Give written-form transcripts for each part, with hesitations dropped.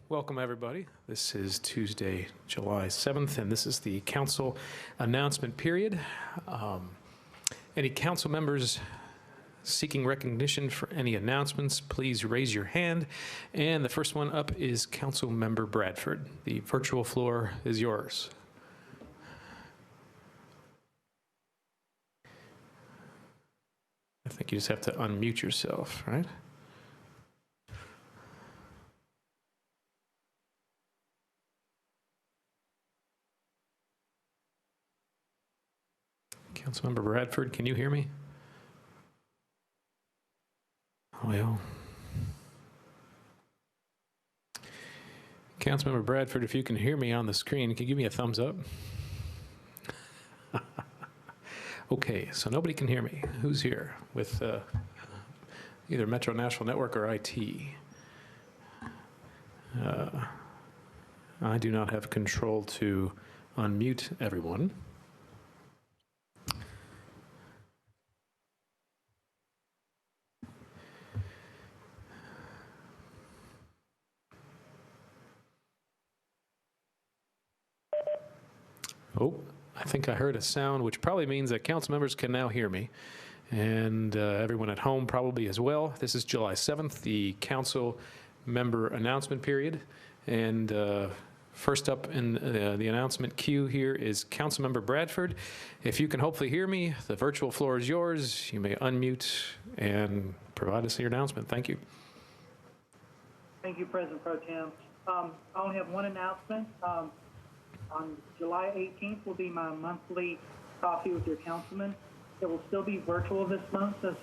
Welcome, everybody. This is Tuesday, July 7th, and this is the council announcement period. Any council members seeking recognition for any announcements, please raise your hand. And the first one up is Councilmember Bradford. The virtual floor is yours. I think you just have to unmute yourself, right? Councilmember Bradford, can you hear me? Well, Councilmember Bradford, if you can hear me on the screen, can you give me a thumbs up? Okay, so nobody can hear me. Who's here with either Metro Nashville Network or IT? I do not have control to unmute everyone. Oh, I think I heard a sound, which probably means that council members can now hear me, and everyone at home probably as well. This is July 7th, the council member announcement period, and first up in the announcement queue here is Councilmember Bradford. If you can hopefully hear me, the virtual floor is yours. You may unmute and provide us your announcement. Thank you. Thank you, President Pro Tem. I only have one announcement. On July 18th will be my monthly coffee with your councilman. It will still be virtual this month, as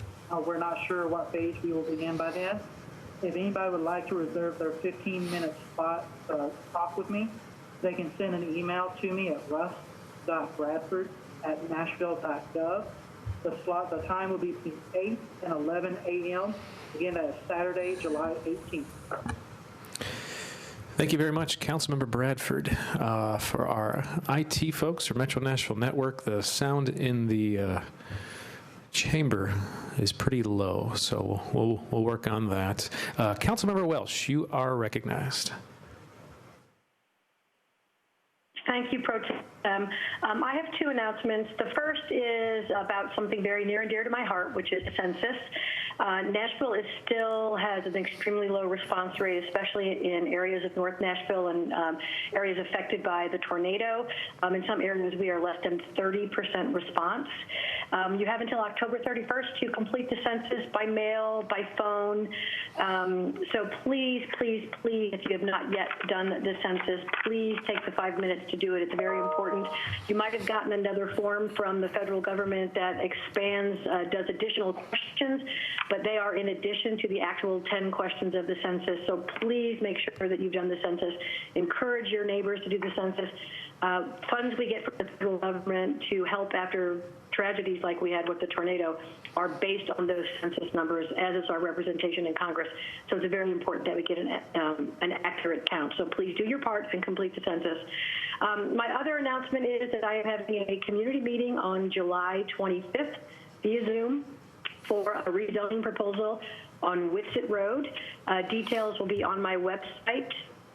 we're not sure what phase we will be in by then. If anybody would like to reserve their 15-minute spot to talk with me, they can send an email to me at russ.bradford@nashville.gov. The time will be between 8 and 11 a.m. Again, that is Saturday, July 18th. Thank you very much, Councilmember Bradford. For our IT folks for Metro Nashville Network, the sound in the chamber is pretty low, so we'll work on that. Councilmember Welsh, you are recognized. Thank you, Pro Tem. I have two announcements. The first is about something very near and dear to my heart, which is the census. Nashville still has an extremely low response rate, especially in areas of North Nashville and areas affected by the tornado. In some areas, we are less than 30% response. You have until October 31st to complete the census by mail, by phone. So please, please, please, if you have not yet done the census, please take the 5 minutes to do it. It's very important. You might have gotten another form from the federal government that expands, does additional questions, but they are in addition to the actual 10 questions of the census. So please make sure that you've done the census. Encourage your neighbors to do the census. Funds we get from the federal government to help after tragedies like we had with the tornado are based on those census numbers, as is our representation in Congress. So it's very important that we get an accurate count. So please do your part and complete the census. My other announcement is that I am having a community meeting on July 25th via Zoom for a rezoning proposal on Whitsitt Road. Details will be on my website,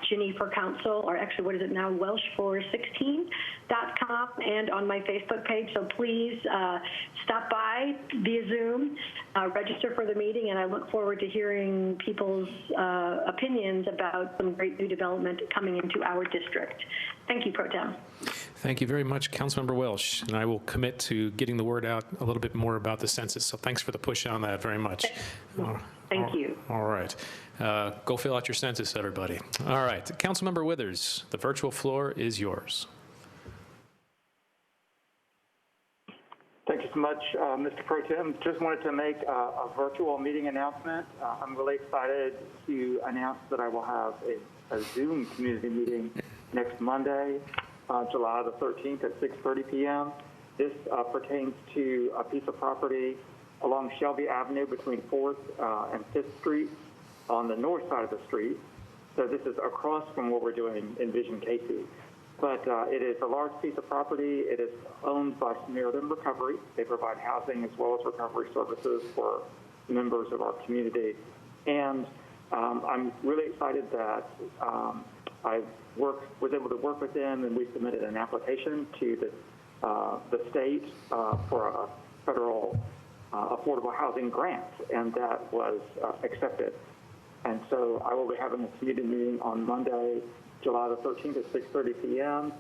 Ginny for Council, or actually, what is it now, Welsh416.com, and on my Facebook page. So please stop by via Zoom, register for the meeting, and I look forward to hearing people's opinions about some great new development coming into our district. Thank you, Pro Tem. Thank you very much, Councilmember Welsh, and I will commit to getting the word out a little bit more about the census. So thanks for the push on that very much. Thank you. All right. Go fill out your census, everybody. All right. Councilmember Withers, the virtual floor is yours. Thank you so much, Mr. Pro Tem. Just wanted to make a virtual meeting announcement. I'm really excited to announce that I will have a Zoom community meeting next Monday, July the 13th at 6:30 p.m. This pertains to a piece of property along Shelby Avenue between 4th and 5th Street on the north side of the street. So this is across from what we're doing in Vision Casey. But it is a large piece of property. It is owned by Samaritan Recovery. They provide housing as well as recovery services for members of our community. And I'm really excited that I was able to work with them, and we submitted an application to the state for a federal affordable housing grant, and that was accepted. And so I will be having a community meeting on Monday, July the 13th at 6:30 p.m.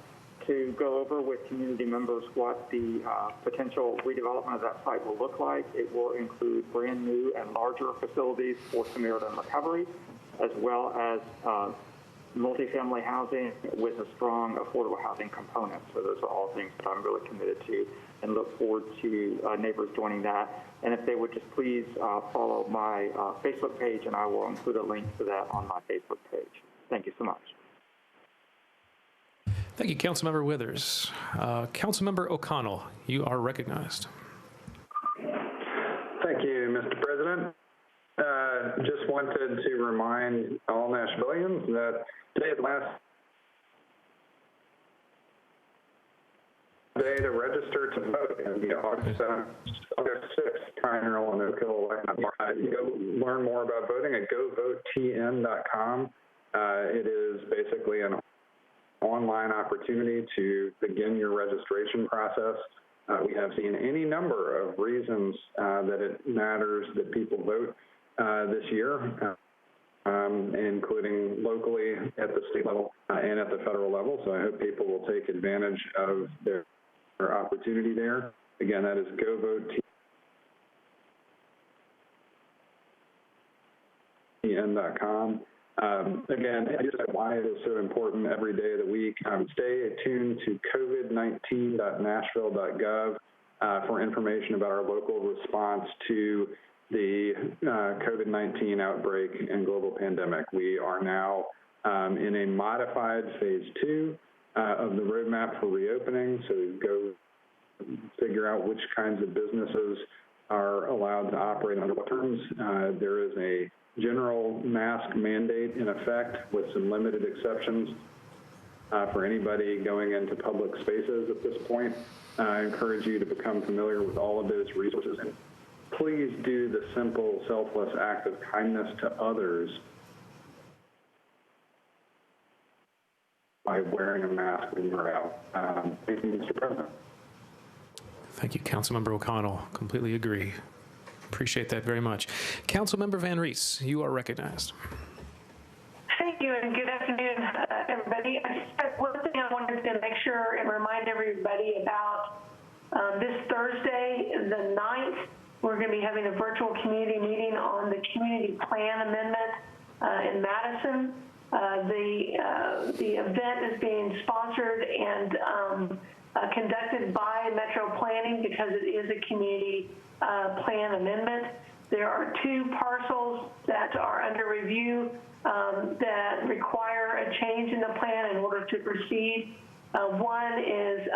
to go over with community members what the potential redevelopment of that site will look like. It will include brand new and larger facilities for Samaritan recovery, as well as multifamily housing with a strong affordable housing component. So those are all things that I'm really committed to and look forward to neighbors joining that. And if they would just please follow my Facebook page, and I will include a link to that on my Facebook page. Thank you so much. Thank you, Councilmember Withers. Councilmember O'Connell, you are recognized. Thank you, Mr. President. Just wanted to remind all Nashvillians that today is the last day to register to vote, and August 6th, triennial and no-kill election. Go learn more about voting at govotetn.com. It is basically an online opportunity to begin your registration process. We have seen any number of reasons that it matters that people vote this year, including locally at the state level and at the federal level. So I hope people will take advantage of their opportunity there. Again, that is govotetn.com. Again, just why it is so important every day of the week. Stay attuned to covid19.nashville.gov for information about our local response to the COVID-19 outbreak and global pandemic. We are now in a modified phase 2 of the roadmap for reopening. So go figure out which kinds of businesses are allowed to operate under what terms. There is a general mask mandate in effect with some limited exceptions for anybody going into public spaces at this point. I encourage you to become familiar with all of those resources. And please do the simple, selfless act of kindness to others by wearing a mask when you're out. Thank you, Mr. President. Thank you, Councilmember O'Connell. Completely agree. Appreciate that very much. Councilmember Van Rees, you are recognized. Thank you, and good afternoon, everybody. One thing I wanted to make sure and remind everybody about this Thursday, the 9th, we're going to be having a virtual community meeting on the community plan amendment in Madison. The event is being sponsored and conducted by Metro Planning because it is a community plan amendment. There are 2 parcels that are under review that require a change in the plan in order to proceed. One is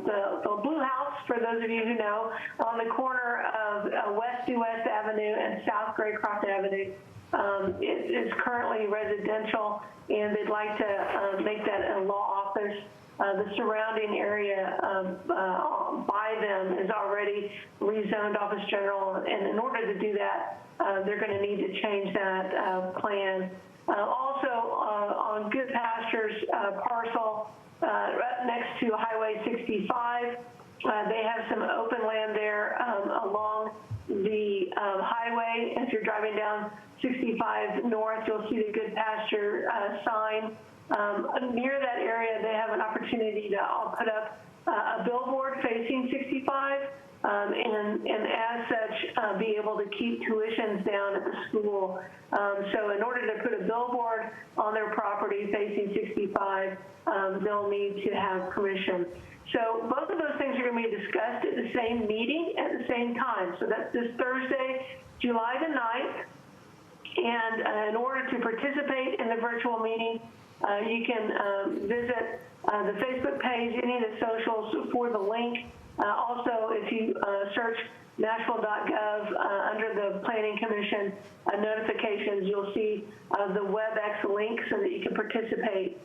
the Blue House, for those of you who know, on the corner of West West Avenue and South Graycroft Avenue. It is currently residential, and they'd like to make that a law office. The surrounding area by them is already rezoned Office General, and in order to do that, they're going to need to change that plan. Also, on Good Pastures parcel next to Highway 65, they have some open land there along the highway. If you're driving down 65 north, you'll see the Good Pasture sign. Near that area, they have an opportunity to put up a billboard facing 65 and as such be able to keep tuitions down at the school. So in order to put a billboard on their property facing 65, they'll need to have permission. So both of those things are going to be discussed at the same meeting at the same time. So that's this Thursday, July the 9th. And in order to participate in the virtual meeting, you can visit the Facebook page, any of the socials for the link. Also, if you search Nashville.gov under the Planning Commission notifications, you'll see the WebEx link so that you can participate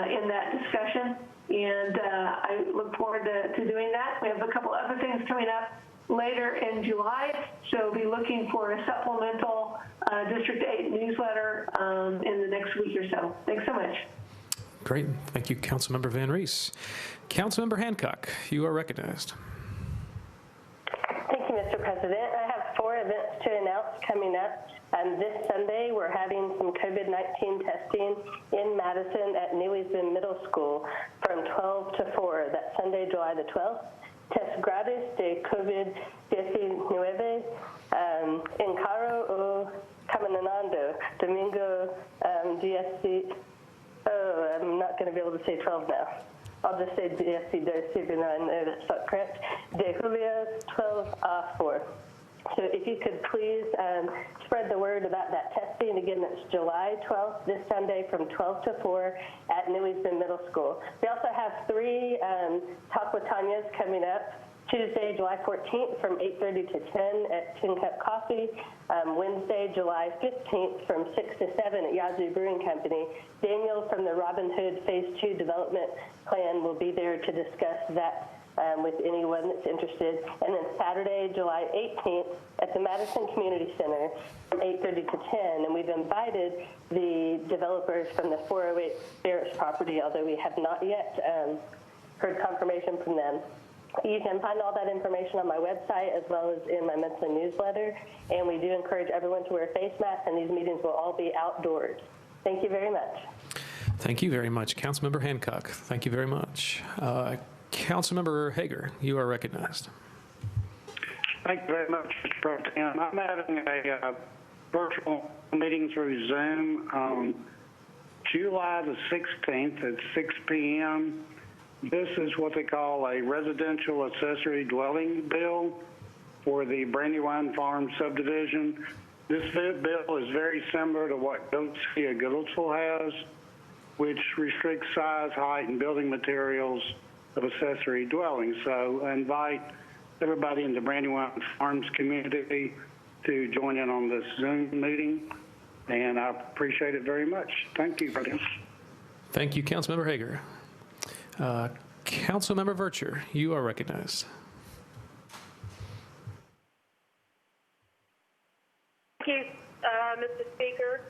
in that discussion. And I look forward to doing that. We have a couple other things coming up later in July, so be looking for a supplemental District 8 newsletter in the next week or so. Thanks so much. Great. Thank you, Councilmember Van Rees. Councilmember Hancock, you are recognized. Thank you, Mr. President. I have 4 events to announce coming up. This Sunday, we're having some COVID-19 testing in Madison at Newsman Middle School from 12 to 4. That's Sunday, July the 12th. Test gratis de COVID-19 en carro o caminando, domingo 10. Oh, I'm not going to be able to say 12 now. I'll just say 10, even though I know that's not correct. De Julio 12 a 4. So if you could please spread the word about that testing. Again, that's July 12th, this Sunday from 12 to 4 at Newsman Middle School. We also have 3 Talk with Tanya's coming up. Tuesday, July 14th from 8:30 to 10 at Tin Cup Coffee. Wednesday, July 15th from 6 to 7 at Yazoo Brewing Company. Daniel from the Robin Hood Phase 2 Development Plan will be there to discuss that with anyone that's interested. And then Saturday, July 18th at the Madison Community Center from 8:30 to 10. And we've invited the developers from the 408 Barrett's property, although we have not yet heard confirmation from them. You can find all that information on my website as well as in my monthly newsletter. And we do encourage everyone to wear face masks, and these meetings will all be outdoors. Thank you very much. Thank you very much, Councilmember Hancock. Thank you very much. Councilmember Hager, you are recognized. Thank you very much, Mr. Pro Tem. I'm having a virtual meeting through Zoom on July the 16th at 6 p.m. This is what they call a residential accessory dwelling bill for the Brandywine Farm subdivision. This bill is very similar to what Goatsville has, which restricts size, height, and building materials of accessory dwellings. So I invite everybody in the Brandywine Farms community to join in on this Zoom meeting, and I appreciate it very much. Thank you, President. Thank you, Councilmember Hager. Councilmember Vercher, you are recognized. Thank you, Mr. Speaker.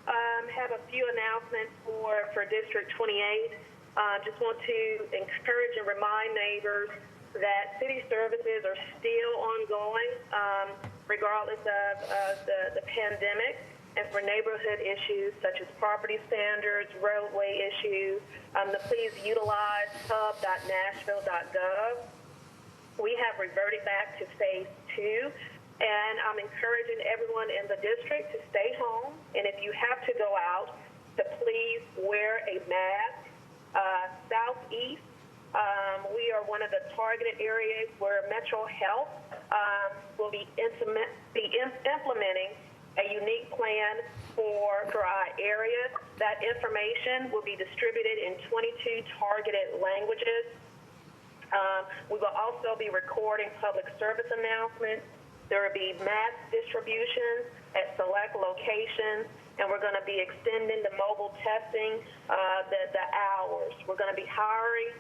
Have a few announcements for District 28. Just want to encourage and remind neighbors that city services are still ongoing, regardless of the pandemic, and for neighborhood issues such as property standards, roadway issues, please utilize hub.nashville.gov. We have reverted back to phase 2, and I'm encouraging everyone in the district to stay home, and if you have to go out, to please wear a mask. Southeast, we are one of the targeted areas where Metro Health will be implementing a unique plan for our area. That information will be distributed in 22 targeted languages. We will also be recording public service announcements. There will be mass distributions at select locations, and we're going to be extending the mobile testing, the hours. We're going to be hiring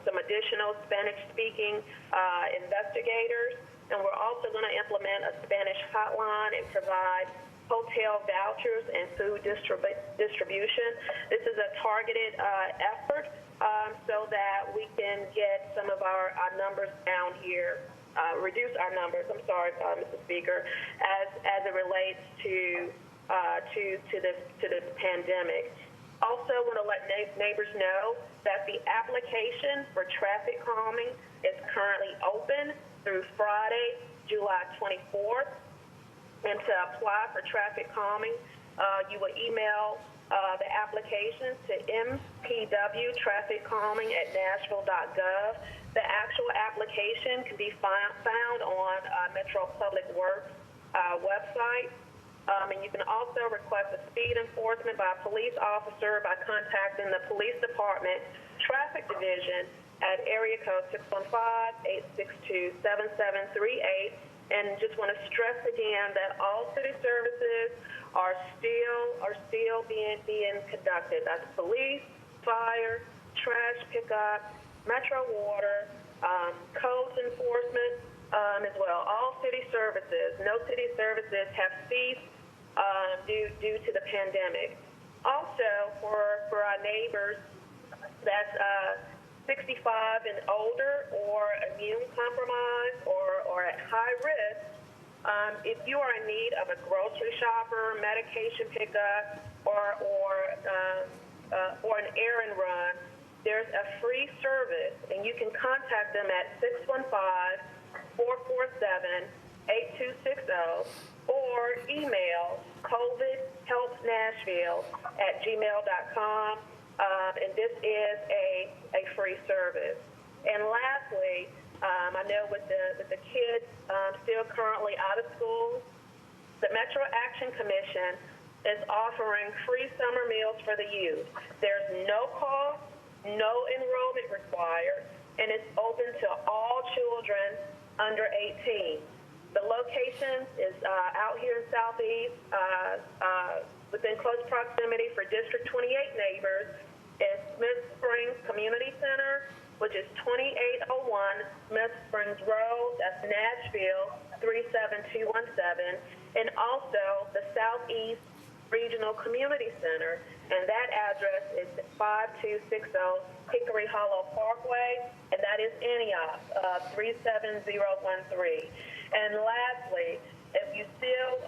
some additional Spanish-speaking investigators, and we're also going to implement a Spanish hotline and provide hotel vouchers and food distribution. This is a targeted effort so that we can get some of our numbers down here, reduce our numbers, I'm sorry, Mr. Speaker, as it relates to this pandemic. Also want to let neighbors know that the application for traffic calming is currently open through Friday, July 24th. And to apply for traffic calming, you will email the application to mpwtrafficcalming@nashville.gov. The actual application can be found on Metro Public Works website. And you can also request a speed enforcement by a police officer by contacting the Police Department Traffic Division at area code 615-862-7738. And just want to stress again that all city services are still being conducted. That's police, fire, trash pickup, Metro Water, codes enforcement, as well. All city services, no city services have ceased due to the pandemic. Also, for our neighbors that's 65 and older or immune compromised or at high risk, if you are in need of a grocery shopper, medication pickup, or an errand run, there's a free service, and you can contact them at 615-447-8260 or email covidhelpsnashville@gmail.com, and this is a free service. And lastly, I know with the kids still currently out of school, the Metro Action Commission is offering free summer meals for the youth. There's no cost, no enrollment required, and it's open to all children under 18. The location is out here in Southeast, within close proximity for District 28 neighbors, is Smith Springs Community Center, which is 2801 Smith Springs Road, that's Nashville, 37217, and also the Southeast Regional Community Center, and that address is 5260 Hickory Hollow Parkway, and that is Antioch, 37013. And lastly, if you still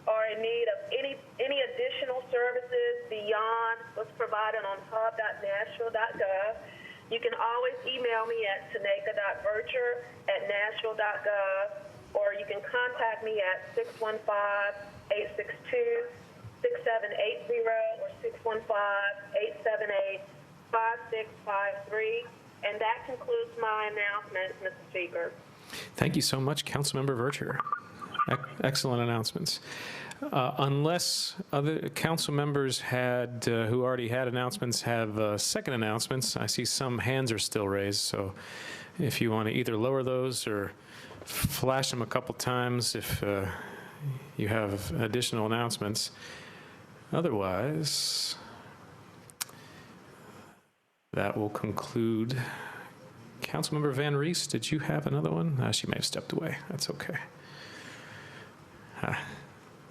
are in need of any additional services beyond what's provided on hub.nashville.gov, you can always email me at tanaka.vircher@nashville.gov, or you can contact me at 615-862-6780 or 615-878-5653. And that concludes my announcements, Mr. Speaker. Thank you so much, Councilmember Vircher. Excellent announcements. Unless other council members who already had announcements have second announcements, I see some hands are still raised. So if you want to either lower those or flash them a couple times if you have additional announcements. Otherwise, that will conclude. Councilmember Van Rees, did you have another one? She may have stepped away. That's okay.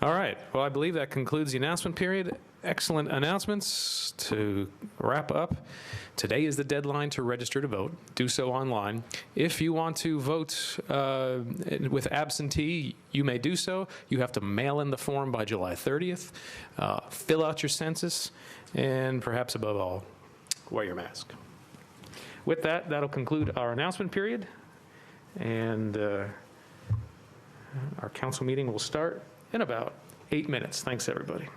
All right. Well, I believe that concludes the announcement period. Excellent announcements. To wrap up, today is the deadline to register to vote. Do so online. If you want to vote with absentee, you may do so. You have to mail in the form by July 30th, fill out your census, and perhaps above all, wear your mask. With that, that'll conclude our announcement period, and our council meeting will start in about 8 minutes. Thanks, everybody.